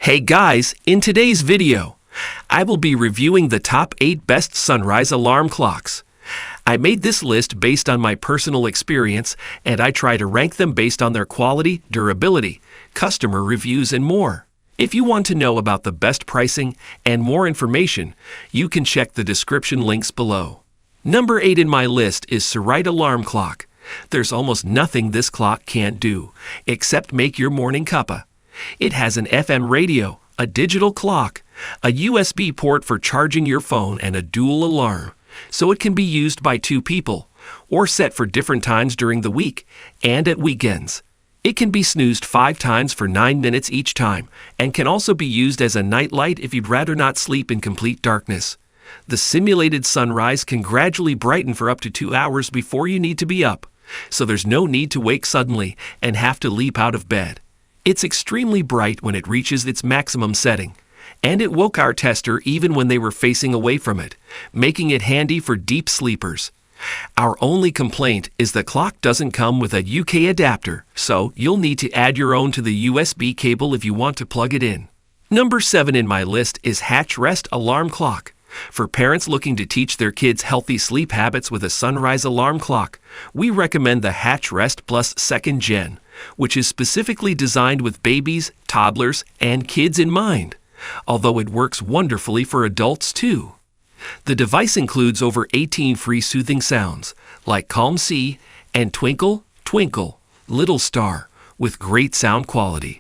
Hey guys, in today's video, I will be reviewing the top 8 best sunrise alarm clocks. I made this list based on my personal experience, and I try to rank them based on their quality, durability, customer reviews, and more. If you want to know about the best pricing and more information, you can check the description links below. Number 8 in my list is Suright alarm clock. There's almost nothing this clock can't do, except make your morning cuppa. It has an FM radio, a digital clock, a USB port for charging your phone, and a dual alarm, so it can be used by 2 people, or set for different times during the week and at weekends. It can be snoozed 5 times for 9 minutes each time, and can also be used as a night light if you'd rather not sleep in complete darkness. The simulated sunrise can gradually brighten for up to 2 hours before you need to be up, so there's no need to wake suddenly and have to leap out of bed. It's extremely bright when it reaches its maximum setting, and it woke our tester even when they were facing away from it, making it handy for deep sleepers. Our only complaint is the clock doesn't come with a UK adapter, so you'll need to add your own to the USB cable if you want to plug it in. Number 7 in my list is Hatch Rest alarm clock. For parents looking to teach their kids healthy sleep habits with a sunrise alarm clock, we recommend the Hatch Rest Plus 2nd Gen, which is specifically designed with babies, toddlers, and kids in mind, although it works wonderfully for adults too. The device includes over 18 free soothing sounds, like Calm Sea and Twinkle, Twinkle, Little Star, with great sound quality.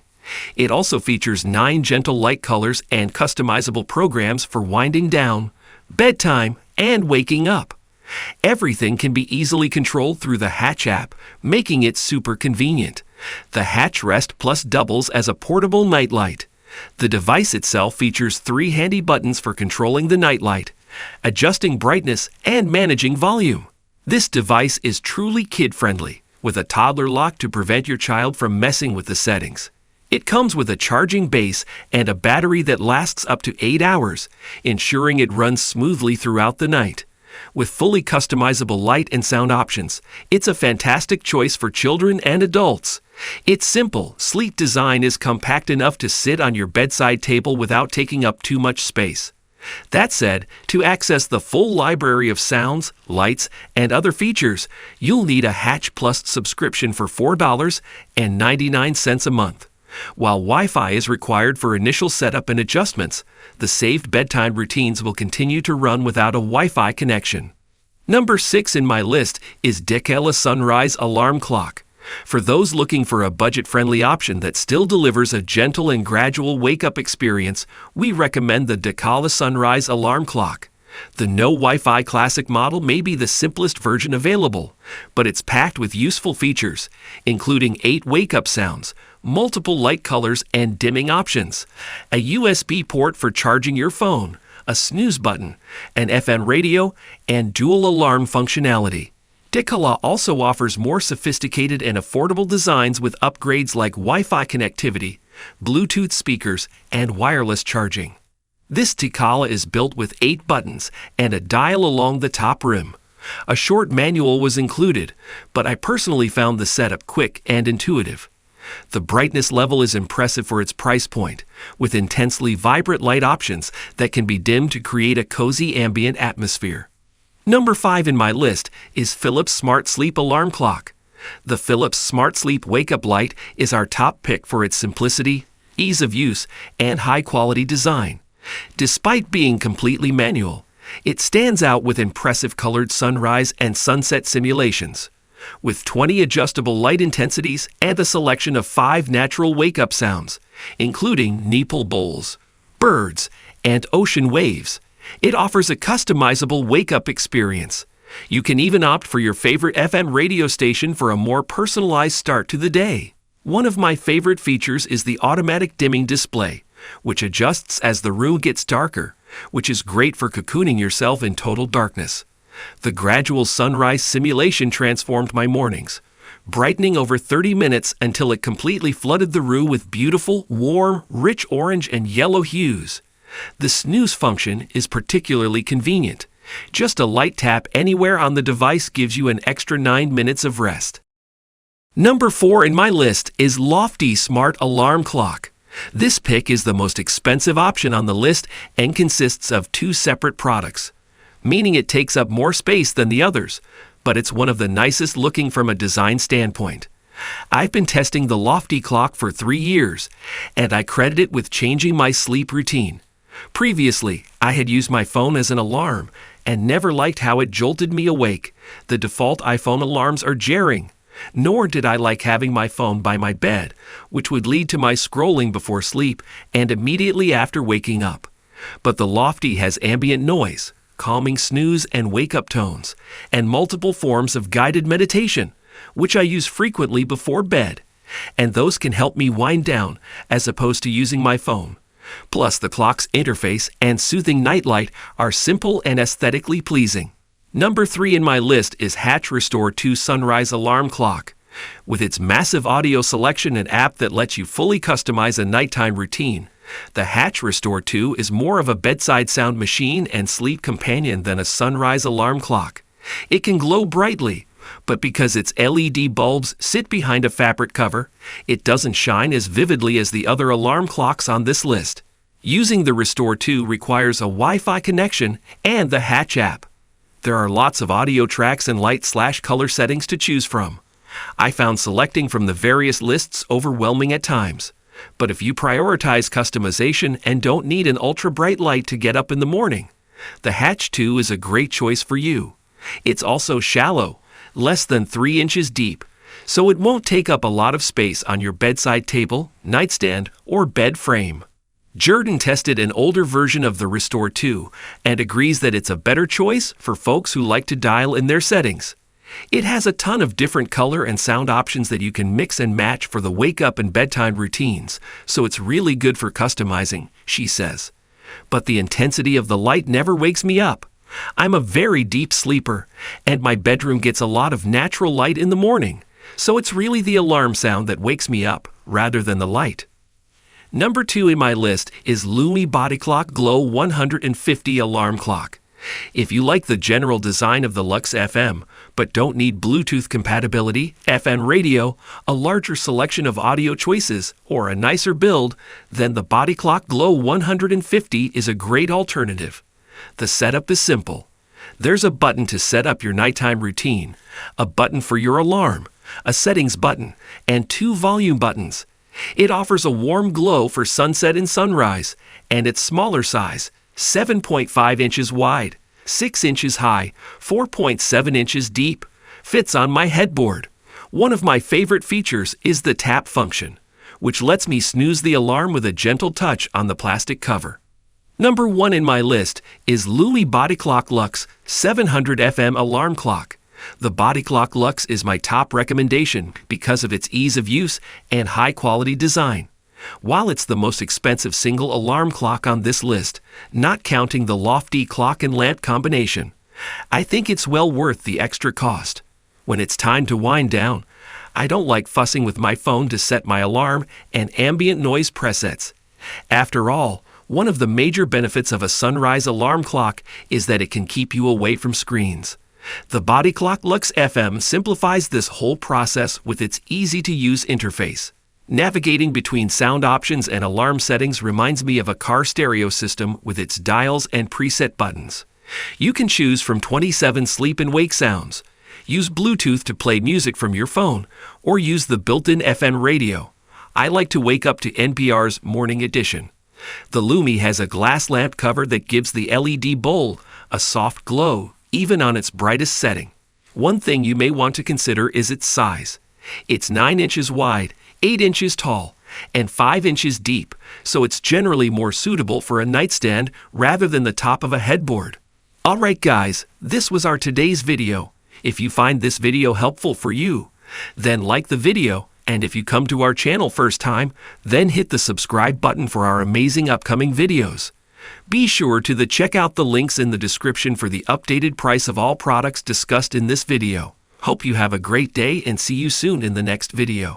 It also features 9 gentle light colors and customizable programs for winding down, bedtime, and waking up. Everything can be easily controlled through the Hatch app, making it super convenient. The Hatch Rest Plus doubles as a portable nightlight. The device itself features 3 handy buttons for controlling the nightlight, adjusting brightness, and managing volume. This device is truly kid-friendly, with a toddler lock to prevent your child from messing with the settings. It comes with a charging base and a battery that lasts up to 8 hours, ensuring it runs smoothly throughout the night. With fully customizable light and sound options, it's a fantastic choice for children and adults. Its simple, sleek design is compact enough to sit on your bedside table without taking up too much space. That said, to access the full library of sounds, lights, and other features, you'll need a Hatch Plus subscription for $4.99 a month. While Wi-Fi is required for initial setup and adjustments, the saved bedtime routines will continue to run without a Wi-Fi connection. Number 6 in my list is Dekala Sunrise alarm clock. For those looking for a budget-friendly option that still delivers a gentle and gradual wake-up experience, we recommend the Dekala Sunrise alarm clock. The no Wi-Fi Classic model may be the simplest version available, but it's packed with useful features, including 8 wake-up sounds, multiple light colors and dimming options, a USB port for charging your phone, a snooze button, an FM radio, and dual alarm functionality. Dekala also offers more sophisticated and affordable designs with upgrades like Wi-Fi connectivity, Bluetooth speakers, and wireless charging. This Dekala is built with 8 buttons and a dial along the top rim. A short manual was included, but I personally found the setup quick and intuitive. The brightness level is impressive for its price point, with intensely vibrant light options that can be dimmed to create a cozy ambient atmosphere. Number 5 in my list is Philips Smart Sleep Alarm Clock. The Philips Smart Sleep Wake-Up Light is our top pick for its simplicity, ease of use, and high-quality design. Despite being completely manual, it stands out with impressive colored sunrise and sunset simulations. With 20 adjustable light intensities and a selection of 5 natural wake-up sounds, including Neeple bowls, birds, and ocean waves, it offers a customizable wake-up experience. You can even opt for your favorite FM radio station for a more personalized start to the day. One of my favorite features is the automatic dimming display, which adjusts as the room gets darker, which is great for cocooning yourself in total darkness. The gradual sunrise simulation transformed my mornings, brightening over 30 minutes until it completely flooded the room with beautiful, warm, rich orange and yellow hues. The snooze function is particularly convenient. Just a light tap anywhere on the device gives you an extra 9 minutes of rest. Number 4 in my list is Loftie Smart alarm clock. This pick is the most expensive option on the list and consists of two separate products, meaning it takes up more space than the others, but it's one of the nicest looking from a design standpoint. I've been testing the Loftie clock for 3 years, and I credit it with changing my sleep routine. Previously, I had used my phone as an alarm and never liked how it jolted me awake. The default iPhone alarms are jarring. Nor did I like having my phone by my bed, which would lead to my scrolling before sleep and immediately after waking up. But the Loftie has ambient noise, calming snooze and wake-up tones, and multiple forms of guided meditation, which I use frequently before bed, and those can help me wind down as opposed to using my phone. Plus, the clock's interface and soothing nightlight are simple and aesthetically pleasing. Number 3 in my list is Hatch Restore 2 Sunrise Alarm Clock. With its massive audio selection and app that lets you fully customize a nighttime routine, the Hatch Restore 2 is more of a bedside sound machine and sleep companion than a sunrise alarm clock. It can glow brightly, but because its LED bulbs sit behind a fabric cover, it doesn't shine as vividly as the other alarm clocks on this list. Using the Restore 2 requires a Wi-Fi connection and the Hatch app. There are lots of audio tracks and light/color settings to choose from. I found selecting from the various lists overwhelming at times. But if you prioritize customization and don't need an ultra-bright light to get up in the morning, the Hatch 2 is a great choice for you. It's also shallow, less than 3 inches deep, so it won't take up a lot of space on your bedside table, nightstand, or bed frame. Jordan tested an older version of the Restore 2 and agrees that it's a better choice for folks who like to dial in their settings. It has a ton of different color and sound options that you can mix and match for the wake-up and bedtime routines, so it's really good for customizing, she says. But the intensity of the light never wakes me up. I'm a very deep sleeper, and my bedroom gets a lot of natural light in the morning, so it's really the alarm sound that wakes me up rather than the light. Number 2 in my list is Lumie Bodyclock Glow 150 Alarm Clock. If you like the general design of the Luxe FM, but don't need Bluetooth compatibility, FM radio, a larger selection of audio choices, or a nicer build, then the Bodyclock Glow 150 is a great alternative. The setup is simple. There's a button to set up your nighttime routine, a button for your alarm, a settings button, and 2 volume buttons. It offers a warm glow for sunset and sunrise, and its smaller size, 7.5 inches wide, 6 inches high, 4.7 inches deep, fits on my headboard. One of my favorite features is the tap function, which lets me snooze the alarm with a gentle touch on the plastic cover. Number 1 in my list is Lumie Bodyclock Luxe 700 FM Alarm Clock. The Bodyclock Luxe is my top recommendation because of its ease of use and high-quality design. While it's the most expensive single alarm clock on this list, not counting the Loftie clock and lamp combination, I think it's well worth the extra cost. When it's time to wind down, I don't like fussing with my phone to set my alarm and ambient noise presets. After all, one of the major benefits of a sunrise alarm clock is that it can keep you away from screens. The Bodyclock Luxe FM simplifies this whole process with its easy-to-use interface. Navigating between sound options and alarm settings reminds me of a car stereo system with its dials and preset buttons. You can choose from 27 sleep and wake sounds, use Bluetooth to play music from your phone, or use the built-in FM radio. I like to wake up to NPR's Morning Edition. The Lumie has a glass lamp cover that gives the LED bulb a soft glow, even on its brightest setting. One thing you may want to consider is its size. It's 9 inches wide, 8 inches tall, and 5 inches deep, so it's generally more suitable for a nightstand rather than the top of a headboard. Alright guys, this was our today's video. If you find this video helpful for you, then like the video, and if you come to our channel first time, then hit the subscribe button for our amazing upcoming videos. Be sure to check out the links in the description for the updated price of all products discussed in this video. Hope you have a great day and see you soon in the next video.